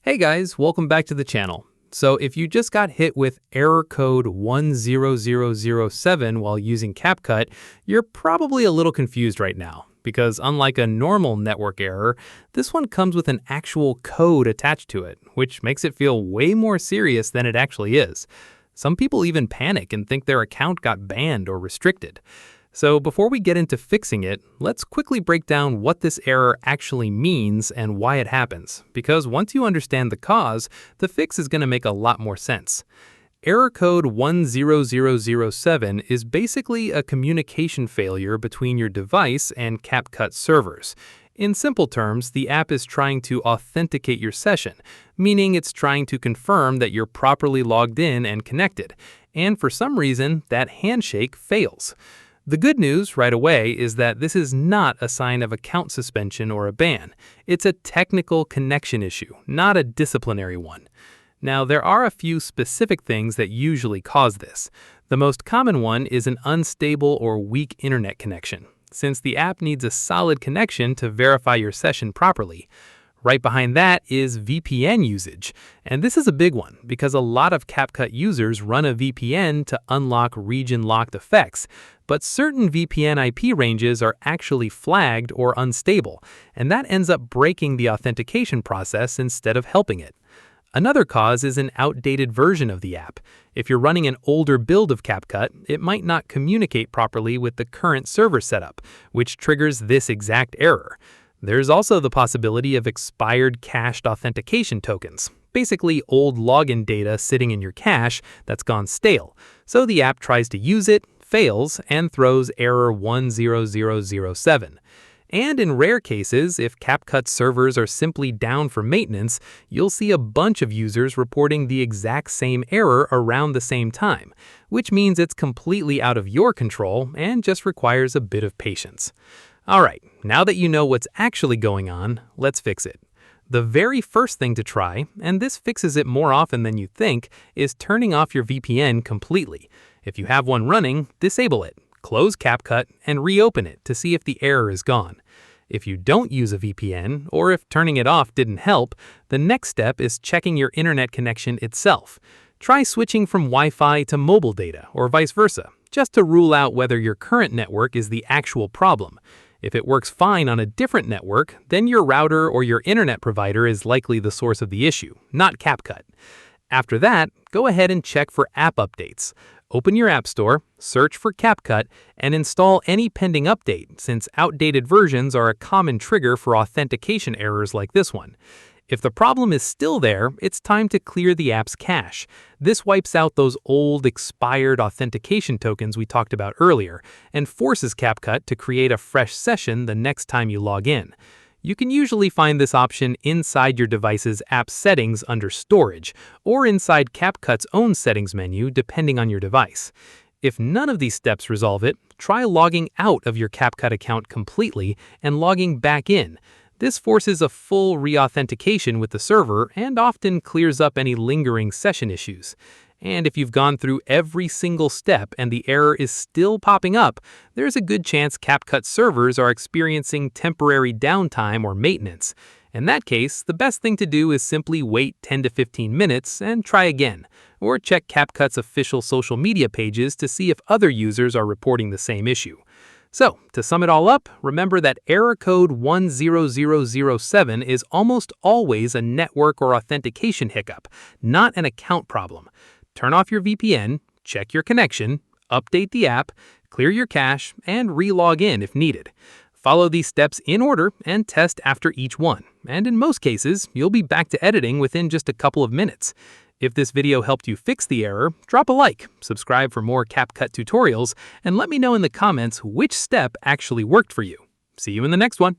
Hey guys, welcome back to the channel. So if you just got hit with error code 10007 while using CapCut, you're probably a little confused right now, because unlike a normal network error, this one comes with an actual code attached to it, which makes it feel way more serious than it actually is. Some people even panic and think their account got banned or restricted. So before we get into fixing it, let's quickly break down what this error actually means and why it happens, because once you understand the cause, the fix is going to make a lot more sense. Error code 10007 is basically a communication failure between your device and CapCut servers. In simple terms, the app is trying to authenticate your session, meaning it's trying to confirm that you're properly logged in and connected, and for some reason, that handshake fails. The good news right away is that this is not a sign of account suspension or a ban. It's a technical connection issue, not a disciplinary one. Now, there are a few specific things that usually cause this. The most common one is an unstable or weak internet connection, since the app needs a solid connection to verify your session properly. Right behind that is VPN usage, and this is a big one because a lot of CapCut users run a VPN to unlock region-locked effects, but certain VPN IP ranges are actually flagged or unstable, and that ends up breaking the authentication process instead of helping it. Another cause is an outdated version of the app. If you're running an older build of CapCut, it might not communicate properly with the current server setup, which triggers this exact error. There's also the possibility of expired cached authentication tokens, basically old login data sitting in your cache that's gone stale. So the app tries to use it, fails, and throws error 10007. And in rare cases, if CapCut servers are simply down for maintenance, you'll see a bunch of users reporting the exact same error around the same time, which means it's completely out of your control and just requires a bit of patience. Alright, now that you know what's actually going on, let's fix it. The very first thing to try, and this fixes it more often than you think, is turning off your VPN completely. If you have one running, disable it, close CapCut, and reopen it to see if the error is gone. If you don't use a VPN, or if turning it off didn't help, the next step is checking your internet connection itself. Try switching from Wi-Fi to mobile data, or vice versa, just to rule out whether your current network is the actual problem. If it works fine on a different network, then your router or your internet provider is likely the source of the issue, not CapCut. After that, go ahead and check for app updates. Open your App Store, search for CapCut, and install any pending update, since outdated versions are a common trigger for authentication errors like this one. If the problem is still there, it's time to clear the app's cache. This wipes out those old, expired authentication tokens we talked about earlier, and forces CapCut to create a fresh session the next time you log in. You can usually find this option inside your device's app settings under Storage, or inside CapCut's own settings menu depending on your device. If none of these steps resolve it, try logging out of your CapCut account completely and logging back in. This forces a full re-authentication with the server and often clears up any lingering session issues. And if you've gone through every single step and the error is still popping up, there's a good chance CapCut servers are experiencing temporary downtime or maintenance. In that case, the best thing to do is simply wait 10 to 15 minutes and try again, or check CapCut's official social media pages to see if other users are reporting the same issue. So, to sum it all up, remember that error code 10007 is almost always a network or authentication hiccup, not an account problem. Turn off your VPN, check your connection, update the app, clear your cache, and re-log in if needed. Follow these steps in order and test after each one, and in most cases, you'll be back to editing within just a couple of minutes. If this video helped you fix the error, drop a like, subscribe for more CapCut tutorials, and let me know in the comments which step actually worked for you. See you in the next one.